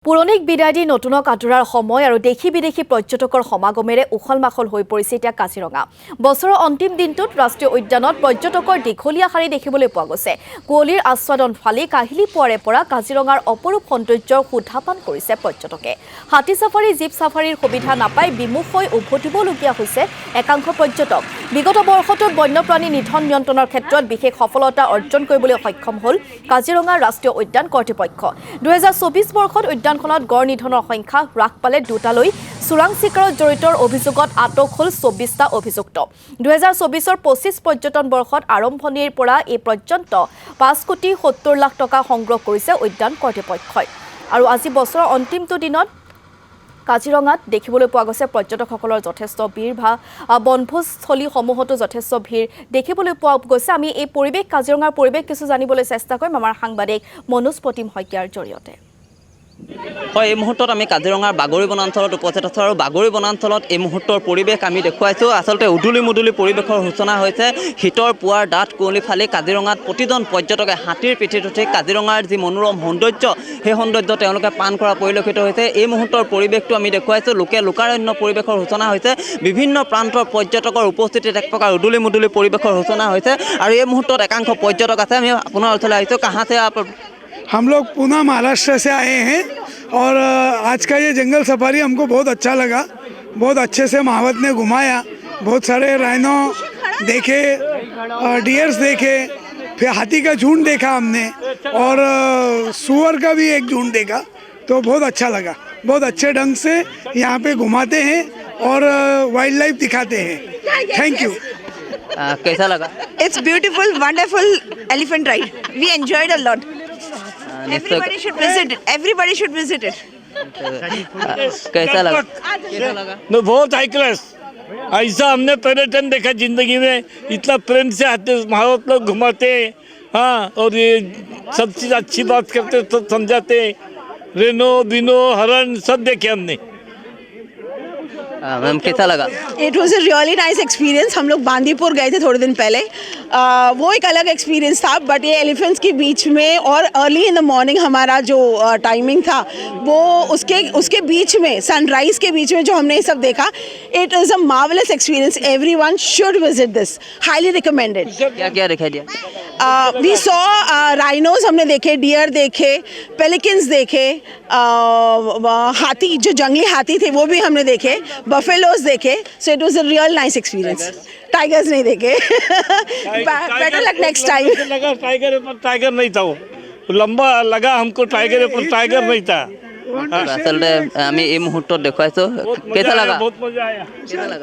পুৰণিক বিদায় দি নতুনক আদৰাৰ সময় আৰু দেশী বিদেশী পৰ্যটকৰ সমাগমেৰে উখল-মাখল হৈ পৰিছে এতিয়া কাজিৰঙা। বছৰৰ অন্তিম দিনটোত ৰাষ্ট্ৰীয় উদ্যানত পৰ্যটকৰ দীঘলীয়া শাৰী দেখিবলৈ পোৱা গৈছে। কুঁৱলীৰ আস্বাদন ফালি কাহিলি পুৱাৰে পৰা কাজিৰঙাৰ অপৰূপ সৌন্দৰ্যৰ সুধাপান কৰিছে পৰ্যটকে। হাতী চাফাৰী, জীপ চাফাৰীৰ সুবিধা নাপাই বিমুখ হৈ উভতিবলগীয়া হৈছে একাংশ পৰ্যটক। বিগত বৰ্ষটোত বন্যপ্ৰাণী নিধন নিয়ন্ত্ৰণৰ ক্ষেত্ৰত বিশেষ সফলতা অৰ্জন কৰিবলৈ সক্ষম হ'ল কাজিৰঙা ৰাষ্ট্ৰীয় উদ্যান কৰ্তৃপক্ষ। ২০২৪ বৰ্ষত উদ্যানখনত গড় নিধনৰ সংখ্যা হ্ৰাস পালে দুটালৈ। চোৰাং চিকাৰত জড়িতৰ অভিযোগত আটক হ'ল ২৪টা অভিযুক্ত। ২০২৪ৰ ২৫ পৰ্যটন বৰ্ষত আৰম্ভণিৰ পৰা এই পৰ্যন্ত ৫,৭০,০০,০০০ টকা সংগ্ৰহ কৰিছে উদ্যান কৰ্তৃপক্ষই। আৰু আজি বছৰৰ অন্তিমটো দিনত কাজিৰঙাত দেখিবলৈ পোৱা গৈছে পৰ্যটকসকলৰ যথেষ্ট ভিৰ বা বনভোজস্থলীসমূহতো যথেষ্ট ভিৰ দেখিবলৈ পোৱা গৈছে। আমি এই পৰিৱেশ কাজিৰঙাৰ পৰিৱেশ কিছু জানিবলৈ চেষ্টা কৰিম আমাৰ সাংবাদিক মনোজ প্ৰতিম শইকীয়াৰ জৰিয়তে। হয়, এই মুহূৰ্তত আমি কাজিৰঙাৰ বাগৰি বনাঞ্চলত উপস্থিত আছোঁ আৰু বাগৰি বনাঞ্চলত এই মুহূৰ্তৰ পৰিৱেশ আমি দেখুৱাইছোঁ। আচলতে উদুলি মুদুলি পৰিৱেশৰ সূচনা হৈছে। শীতৰ পুৱাৰ ডাঠ কুঁৱলী ফালি কাজিৰঙাত প্ৰতিজন পৰ্যটকে হাতীৰ পিঠিত উঠি কাজিৰঙাৰ যি মনোৰম সৌন্দৰ্য, সেই সৌন্দৰ্য তেওঁলোকে পান কৰা পৰিলক্ষিত হৈছে। এই মুহূৰ্তৰ পৰিৱেশটো আমি দেখুৱাইছোঁ। লোকাৰণ্য পৰিৱেশৰ সূচনা হৈছে। বিভিন্ন প্ৰান্তৰ পৰ্যটকৰ উপস্থিতিত এক প্ৰকাৰ উদুলি মুদুলি পৰিৱেশৰ সূচনা হৈছে। আৰু এই মুহূৰ্তত একাংশ পৰ্যটক আছে। আমি আপোনাৰ ওচৰলৈ আহিছোঁ। কাহাঁ से आप? हम लोग पुणे महाराष्ट्र से आए हैं और आज का ये जंगल सफारी हमको बहुत अच्छा लगा। बहुत अच्छे से महावत ने घुमाया। बहुत सारे राइनो देखे, डियर्स देखे, फिर हाथी का झुंड देखा हमने और सुअर का भी एक झुंड देखा। तो बहुत अच्छा लगा। बहुत अच्छे ढंग से यहाँ पे घुमाते हैं और वाइल्ड लाइफ दिखाते हैं। Thank you. कैसा लगा? It's beautiful, wonderful elephant ride. We enjoyed a lot. Everybody should visit it. Everybody should visit it. कैसा लगा? नो बहुत हाई क्लास। ऐसा हमने पर्यटन देखा जिंदगी में। इतना प्रेम से आते महावत लोग घुमाते, हाँ, और ये सब चीज़ अच्छी बात करते, सब समझाते। रेनो बिनो हरण सब देखे हमने। मैम कैसा लगा? It was a really nice experience. हम लोग बांदीपुर गए थे थोड़े दिन पहले। वो एक अलग एक्सपीरियंस था, बट ये एलिफेंट्स के बीच में और अर्ली इन द मॉर्निंग हमारा जो टाइमिंग था वो उसके बीच में सनराइज के बीच में जो हमने ये सब देखा, it is a marvellous experience. Everyone should visit this. Highly recommended. क्या क्या दिखाई दिया? वी सॉ राइनोज हमने देखे, डियर देखे, पेलिकन्स देखे, हाथी जो जंगली हाथी थे वो भी हमने देखे, बफेलोज देखे. So it was a real nice experience. Tigers नहीं देखे. Better luck next time. लगा टाइगर पर टाइगर नहीं था, वो लंबा लगा हमको टाइगर पर टाइगर नहीं था. আচলতে আমি এই মুহূৰ্তত দেখুৱাইছোঁ। কেইটা লগা? बहुत मजा आया.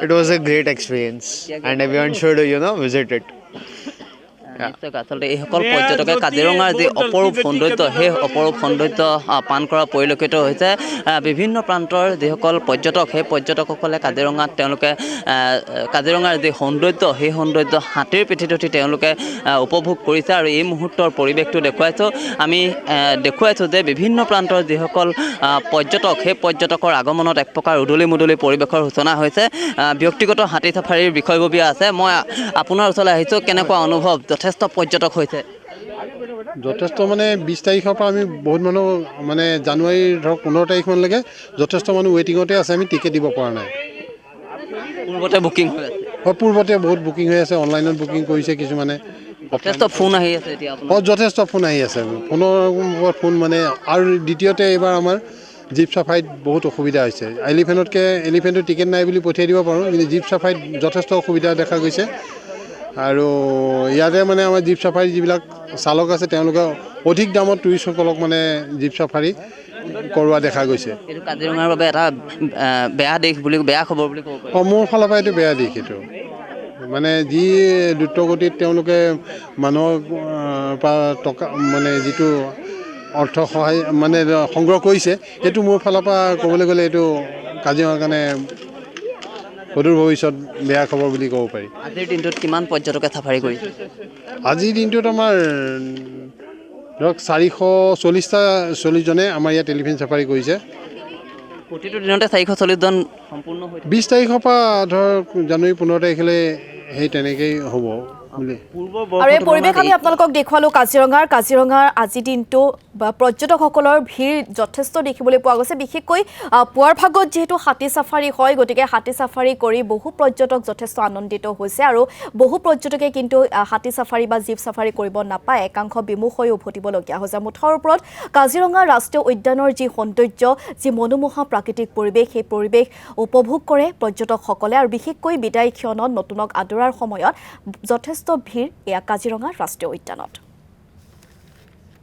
It was a great experience and everyone should, visit it. আচলতে এইসকল পৰ্যটকে কাজিৰঙাৰ যি অপৰূপ সৌন্দৰ্য, সেই অপৰূপ সৌন্দৰ্য পান কৰা পৰিলক্ষিত হৈছে। বিভিন্ন প্ৰান্তৰ যিসকল পৰ্যটক, সেই পৰ্যটকসকলে কাজিৰঙাত তেওঁলোকে কাজিৰঙাৰ যি সৌন্দৰ্য, সেই সৌন্দৰ্য হাতীৰ পিঠিত উঠি তেওঁলোকে উপভোগ কৰিছে। আৰু এই মুহূৰ্তৰ পৰিৱেশটো দেখুৱাইছোঁ। আমি দেখুৱাইছোঁ যে বিভিন্ন প্ৰান্তৰ যিসকল পৰ্যটক, সেই পৰ্যটকৰ আগমনত এক প্ৰকাৰ উদুলি মুদুলি পৰিৱেশৰ সূচনা হৈছে। ব্যক্তিগত হাতী চাফাৰীৰ বিষয়ববীয়া আছে। মই আপোনাৰ ওচৰলৈ আহিছোঁ। কেনেকুৱা অনুভৱ? যথেষ্ট পৰ্যটক হৈছে। যথেষ্ট মানে 20 তাৰিখৰ পৰা আমি বহুত মানুহ মানে জানুৱাৰী ধৰক 15 তাৰিখমানলৈকে যথেষ্ট মানুহ ৱেটিঙতে আছে। আমি টিকেট দিব পৰা নাই। পূৰ্বতে বুকিং হৈ আছে। পূৰ্বতে বহুত বুকিং হৈ আছে, অনলাইনত বুকিং কৰিছে কিছুমানে। যথেষ্ট ফোন আহি আছে এতিয়া আপোনাৰ? যথেষ্ট ফোন আহি আছে। ফোনৰ ফোন মানে। আৰু দ্বিতীয়তে এইবাৰ আমাৰ জীপ চাফাৰীত বহুত অসুবিধা হৈছে। এলিফেণ্টৰ টিকেট নাই বুলি পঠিয়াই দিব পাৰোঁ, কিন্তু জীপ চাফাৰীত যথেষ্ট অসুবিধা দেখা গৈছে। আৰু ইয়াতে মানে আমাৰ জীপ চাফাৰী যিবিলাক চালক আছে, তেওঁলোকে অধিক দামত টুৰিষ্টসকলক মানে জীপ চাফাৰী কৰোৱা দেখা গৈছে। এইটো কাজিৰঙাৰ বাবে এটা বেয়া দিশ বুলি, বেয়া খবৰ বুলি ক'ব পাৰি। মোৰ ফালৰ পৰা এইটো বেয়া দিশ। এইটো মানে যি দ্ৰুতগতিত তেওঁলোকে মানুহৰ পৰা টকা মানে যিটো অৰ্থ সহায় মানে সংগ্ৰহ কৰিছে, সেইটো মোৰ ফালৰ পৰা ক'বলৈ গ'লে এইটো কাজিৰঙাৰ কাৰণে সদূৰ ভৱিষ্যত বেয়া খবৰ বুলি ক'ব পাৰি। আজিৰ দিনটোত কিমান পৰ্যটকে চাফাৰী কৰিছে? আজিৰ দিনটোত আমাৰ ধৰক 440 জনে আমাৰ ইয়াত এলিফেণ্ট চাফাৰী কৰিছে। প্ৰতিটো দিনতে 440 জন সম্পূৰ্ণ হৈ থাকে। 20 তাৰিখৰ পৰা ধৰক জানুৱাৰী 15 তাৰিখলৈ সেই তেনেকেই হ'ব। বুলি আৰু এই পৰিৱেশ আমি আপোনালোকক দেখুৱালোঁ কাজিৰঙাৰ আজি দিনটো পৰ্যটকসকলৰ ভিৰ যথেষ্ট দেখিবলৈ পোৱা গৈছে বিশেষকৈ পুৱাৰ ভাগত যিহেতু হাতী চাফাৰী হয় গতিকে হাতী চাফাৰী কৰি বহু পৰ্যটক যথেষ্ট আনন্দিত হৈছে আৰু বহু পৰ্যটকে কিন্তু হাতী চাফাৰী বা জীপ চাফাৰী কৰিব নাপায় একাংশ বিমুখ হৈ উভতিবলগীয়া হৈছে মুঠৰ ওপৰত কাজিৰঙা ৰাষ্ট্ৰীয় উদ্যানৰ যি সৌন্দৰ্য যি মনোমোহা প্ৰাকৃতিক পৰিৱেশ সেই পৰিৱেশ উপভোগ কৰে পৰ্যটকসকলে আৰু বিশেষকৈ বিদায় ক্ষণত নতুনক আদৰাৰ সময়ত যথেষ্ট ভিৰ এয়া কাজিৰঙা ৰাষ্ট্ৰীয় উদ্যানত